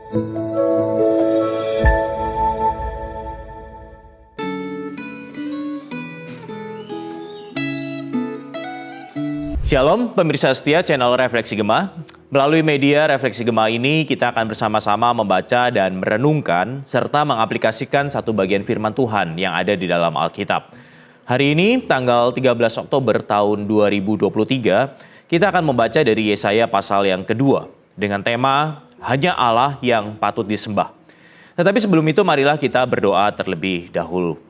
Shalom, pemirsa setia channel Refleksi Gema. Melalui media Refleksi Gema ini, kita akan bersama-sama membaca dan merenungkan, serta mengaplikasikan satu bagian firman Tuhan yang ada di dalam Alkitab. Hari ini, tanggal 13 Oktober tahun 2023, kita akan membaca dari Yesaya pasal yang kedua, dengan tema, Hanya Allah yang patut disembah. Tetapi sebelum itu, marilah kita berdoa terlebih dahulu.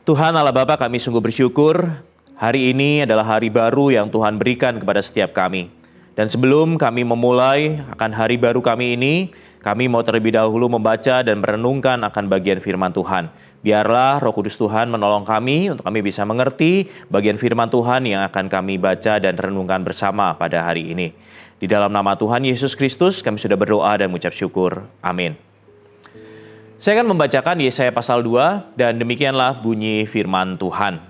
Tuhan Allah Bapa, kami sungguh bersyukur. Hari ini adalah hari baru yang Tuhan berikan kepada setiap kami. Dan sebelum kami memulai akan hari baru kami ini, kami mau terlebih dahulu membaca dan merenungkan akan bagian firman Tuhan. Biarlah Roh Kudus Tuhan menolong kami untuk kami bisa mengerti bagian firman Tuhan yang akan kami baca dan renungkan bersama pada hari ini. Di dalam nama Tuhan Yesus Kristus kami sudah berdoa dan mengucap syukur. Amin. Saya akan membacakan Yesaya pasal 2 dan demikianlah bunyi firman Tuhan.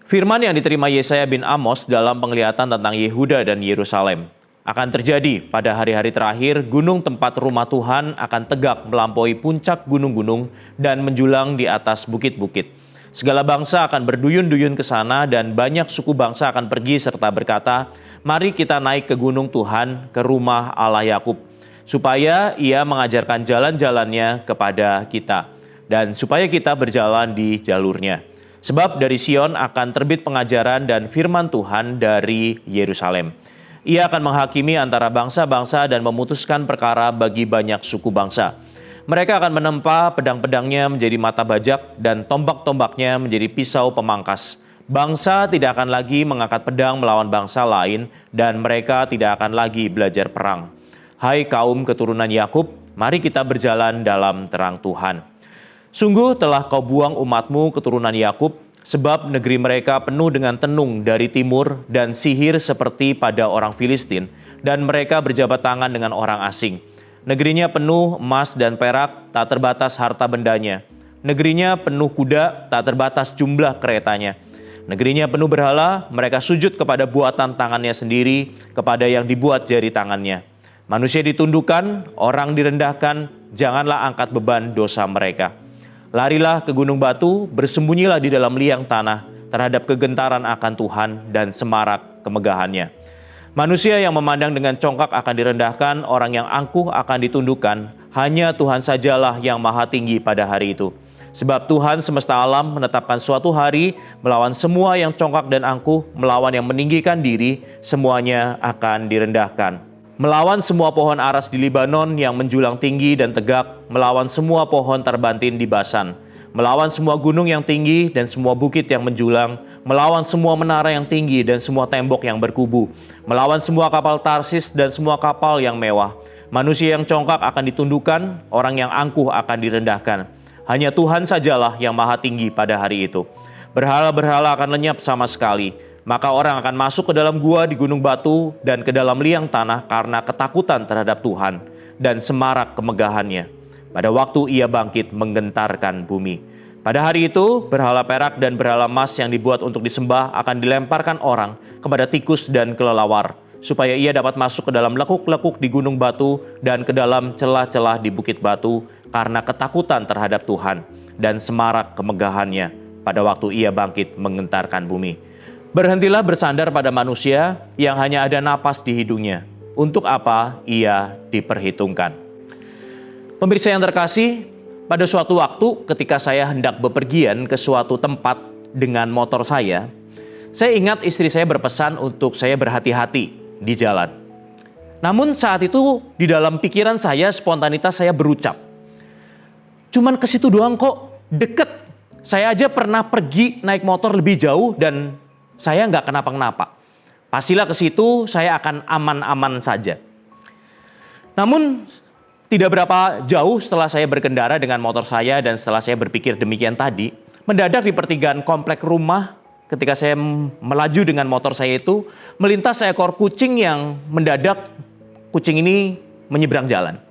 Firman yang diterima Yesaya bin Amos dalam penglihatan tentang Yehuda dan Yerusalem. Akan terjadi pada hari-hari terakhir, gunung tempat rumah Tuhan akan tegak melampaui puncak gunung-gunung dan menjulang di atas bukit-bukit. Segala bangsa akan berduyun-duyun ke sana dan banyak suku bangsa akan pergi serta berkata, "Mari kita naik ke gunung Tuhan, ke rumah Allah Yakub, supaya Ia mengajarkan jalan-jalannya kepada kita, dan supaya kita berjalan di jalurnya. Sebab dari Sion akan terbit pengajaran dan firman Tuhan dari Yerusalem. Ia akan menghakimi antara bangsa-bangsa dan memutuskan perkara bagi banyak suku bangsa. Mereka akan menempa pedang-pedangnya menjadi mata bajak dan tombak-tombaknya menjadi pisau pemangkas. Bangsa tidak akan lagi mengangkat pedang melawan bangsa lain dan mereka tidak akan lagi belajar perang. Hai kaum keturunan Yakub, mari kita berjalan dalam terang Tuhan. Sungguh telah kau buang umatmu keturunan Yakub, sebab negeri mereka penuh dengan tenung dari timur dan sihir seperti pada orang Filistin, dan mereka berjabat tangan dengan orang asing. Negerinya penuh emas dan perak, tak terbatas harta bendanya. Negerinya penuh kuda, tak terbatas jumlah keretanya. Negerinya penuh berhala, mereka sujud kepada buatan tangannya sendiri, kepada yang dibuat jari tangannya. Manusia ditundukkan, orang direndahkan, janganlah angkat beban dosa mereka. Larilah ke gunung batu, bersembunyilah di dalam liang tanah terhadap kegentaran akan Tuhan dan semarak kemegahannya. Manusia yang memandang dengan congkak akan direndahkan, orang yang angkuh akan ditundukkan. Hanya Tuhan sajalah yang maha tinggi pada hari itu. Sebab Tuhan semesta alam menetapkan suatu hari melawan semua yang congkak dan angkuh, melawan yang meninggikan diri, semuanya akan direndahkan. Melawan semua pohon aras di Libanon yang menjulang tinggi dan tegak, melawan semua pohon terbantin di Basan, melawan semua gunung yang tinggi dan semua bukit yang menjulang, melawan semua menara yang tinggi dan semua tembok yang berkubu, melawan semua kapal Tarsis dan semua kapal yang mewah. Manusia yang congkak akan ditundukkan, orang yang angkuh akan direndahkan. Hanya Tuhan sajalah yang maha tinggi pada hari itu. Berhala-berhala akan lenyap sama sekali. Maka orang akan masuk ke dalam gua di gunung batu dan ke dalam liang tanah karena ketakutan terhadap Tuhan dan semarak kemegahannya. Pada waktu ia bangkit menggentarkan bumi. Pada hari itu, berhala perak dan berhala emas yang dibuat untuk disembah akan dilemparkan orang kepada tikus dan kelelawar, supaya ia dapat masuk ke dalam lekuk-lekuk di gunung batu dan ke dalam celah-celah di bukit batu karena ketakutan terhadap Tuhan dan semarak kemegahannya pada waktu ia bangkit menggentarkan bumi. Berhentilah bersandar pada manusia yang hanya ada napas di hidungnya. Untuk apa ia diperhitungkan? Pemirsa yang terkasih, pada suatu waktu ketika saya hendak bepergian ke suatu tempat dengan motor saya ingat istri saya berpesan untuk saya berhati-hati di jalan. Namun saat itu di dalam pikiran saya, spontanitas saya berucap, cuman ke situ doang kok, deket. Saya aja pernah pergi naik motor lebih jauh dan saya nggak kenapa-kenapa. Pastilah ke situ saya akan aman-aman saja. Namun tidak berapa jauh setelah saya berkendara dengan motor saya dan setelah saya berpikir demikian tadi, mendadak di pertigaan komplek rumah ketika saya melaju dengan motor saya itu, melintas seekor kucing yang mendadak kucing ini menyeberang jalan.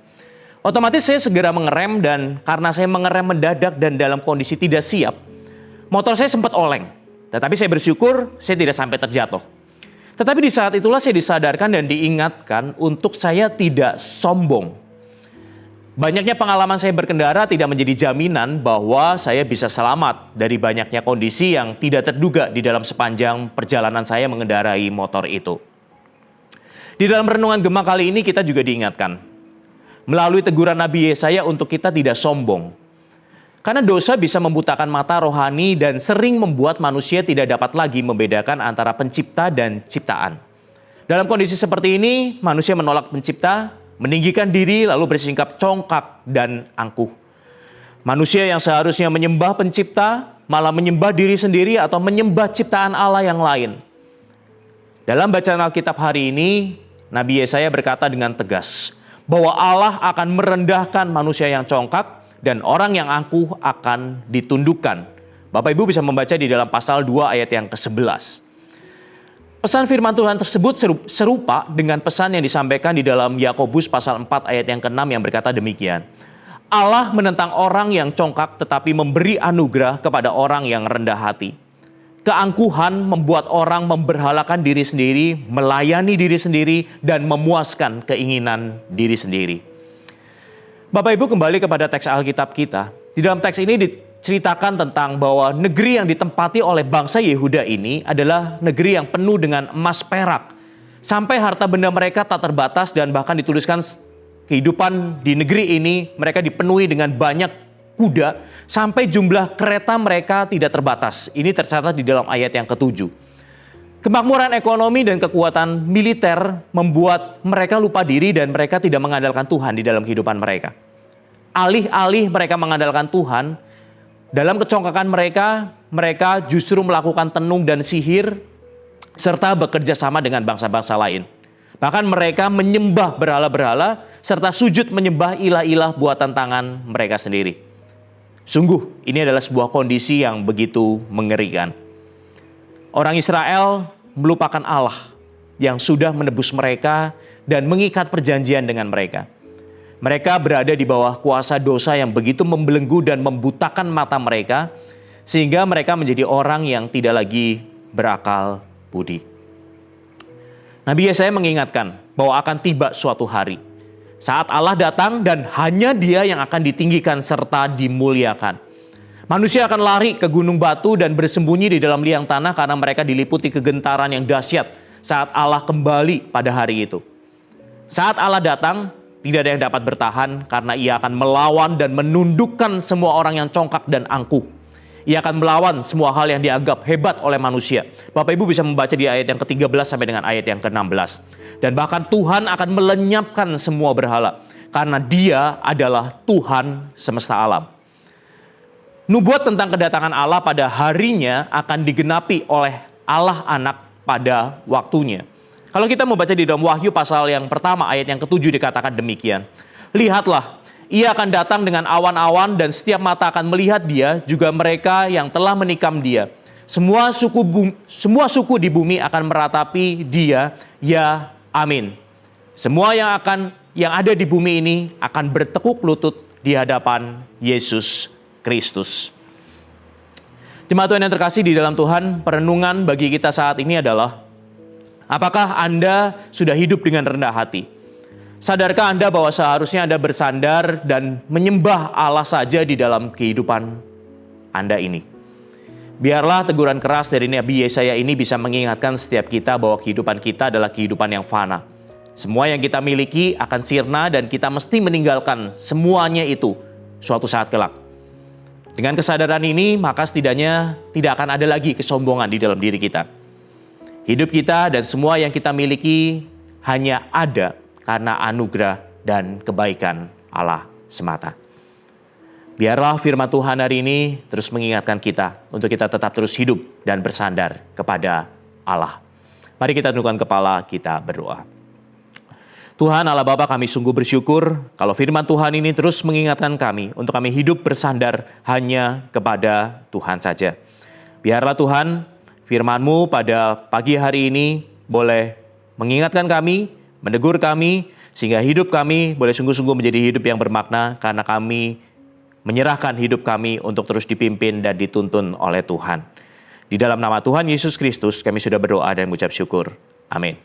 Otomatis saya segera mengerem dan karena saya mengerem mendadak dan dalam kondisi tidak siap, motor saya sempat oleng. Tetapi saya bersyukur saya tidak sampai terjatuh. Tetapi di saat itulah saya disadarkan dan diingatkan untuk saya tidak sombong. Banyaknya pengalaman saya berkendara tidak menjadi jaminan bahwa saya bisa selamat dari banyaknya kondisi yang tidak terduga di dalam sepanjang perjalanan saya mengendarai motor itu. Di dalam renungan Gema kali ini kita juga diingatkan melalui teguran Nabi Yesaya untuk kita tidak sombong. Karena dosa bisa membutakan mata rohani dan sering membuat manusia tidak dapat lagi membedakan antara pencipta dan ciptaan. Dalam kondisi seperti ini, manusia menolak pencipta, meninggikan diri lalu bersikap congkak dan angkuh. Manusia yang seharusnya menyembah pencipta, malah menyembah diri sendiri atau menyembah ciptaan Allah yang lain. Dalam bacaan Alkitab hari ini, Nabi Yesaya berkata dengan tegas bahwa Allah akan merendahkan manusia yang congkak dan orang yang angkuh akan ditundukkan. Bapak Ibu bisa membaca di dalam pasal 2 ayat yang ke-11. Pesan firman Tuhan tersebut serupa dengan pesan yang disampaikan di dalam Yakobus pasal 4 ayat yang ke-6 yang berkata demikian. Allah menentang orang yang congkak tetapi memberi anugerah kepada orang yang rendah hati. Keangkuhan membuat orang memberhalakan diri sendiri, melayani diri sendiri, dan memuaskan keinginan diri sendiri. Bapak Ibu kembali kepada teks Alkitab kita. Di dalam teks ini diceritakan tentang bahwa negeri yang ditempati oleh bangsa Yehuda ini adalah negeri yang penuh dengan emas perak. Sampai harta benda mereka tak terbatas dan bahkan dituliskan kehidupan di negeri ini mereka dipenuhi dengan banyak kuda sampai jumlah kereta mereka tidak terbatas. Ini tercatat di dalam ayat yang ke-7. Kemakmuran ekonomi dan kekuatan militer membuat mereka lupa diri dan mereka tidak mengandalkan Tuhan di dalam kehidupan mereka. Alih-alih mereka mengandalkan Tuhan, dalam kecongkakan mereka justru melakukan tenung dan sihir serta bekerja sama dengan bangsa-bangsa lain. Bahkan mereka menyembah berhala-berhala serta sujud menyembah ilah-ilah buatan tangan mereka sendiri. Sungguh, ini adalah sebuah kondisi yang begitu mengerikan. Orang Israel melupakan Allah yang sudah menebus mereka dan mengikat perjanjian dengan mereka. Mereka berada di bawah kuasa dosa yang begitu membelenggu dan membutakan mata mereka, sehingga mereka menjadi orang yang tidak lagi berakal budi. Nabi Yesaya mengingatkan bahwa akan tiba suatu hari saat Allah datang dan hanya Dia yang akan ditinggikan serta dimuliakan. Manusia akan lari ke gunung batu dan bersembunyi di dalam liang tanah karena mereka diliputi kegentaran yang dahsyat saat Allah kembali pada hari itu. Saat Allah datang, tidak ada yang dapat bertahan karena Ia akan melawan dan menundukkan semua orang yang congkak dan angkuh. Ia akan melawan semua hal yang dianggap hebat oleh manusia. Bapak Ibu bisa membaca di ayat yang ke-13 sampai dengan ayat yang ke-16. Dan bahkan Tuhan akan melenyapkan semua berhala karena Dia adalah Tuhan semesta alam. Nubuat tentang kedatangan Allah pada harinya akan digenapi oleh Allah Anak pada waktunya. Kalau kita membaca di dalam Wahyu pasal yang pertama ayat yang ke-7 dikatakan demikian. Lihatlah, Ia akan datang dengan awan-awan dan setiap mata akan melihat Dia, juga mereka yang telah menikam Dia. Semua suku di bumi akan meratapi Dia, ya amin. Semua yang ada di bumi ini akan bertekuk lutut di hadapan Yesus Kristus. Jemaat Tuhan yang terkasih di dalam Tuhan, perenungan bagi kita saat ini adalah, apakah Anda sudah hidup dengan rendah hati? Sadarkah Anda bahwa seharusnya Anda bersandar dan menyembah Allah saja di dalam kehidupan Anda ini? Biarlah teguran keras dari Nabi Yesaya ini bisa mengingatkan setiap kita bahwa kehidupan kita adalah kehidupan yang fana. Semua yang kita miliki akan sirna dan kita mesti meninggalkan semuanya itu suatu saat kelak. Dengan kesadaran ini, maka setidaknya tidak akan ada lagi kesombongan di dalam diri kita. Hidup kita dan semua yang kita miliki hanya ada karena anugerah dan kebaikan Allah semata. Biarlah firman Tuhan hari ini terus mengingatkan kita untuk kita tetap terus hidup dan bersandar kepada Allah. Mari kita tundukkan kepala, kita berdoa. Tuhan Allah Bapa, kami sungguh bersyukur kalau firman Tuhan ini terus mengingatkan kami untuk kami hidup bersandar hanya kepada Tuhan saja. Biarlah Tuhan firman-Mu pada pagi hari ini boleh mengingatkan kami, menegur kami, sehingga hidup kami boleh sungguh-sungguh menjadi hidup yang bermakna karena kami menyerahkan hidup kami untuk terus dipimpin dan dituntun oleh Tuhan. Di dalam nama Tuhan Yesus Kristus kami sudah berdoa dan mengucap syukur. Amin.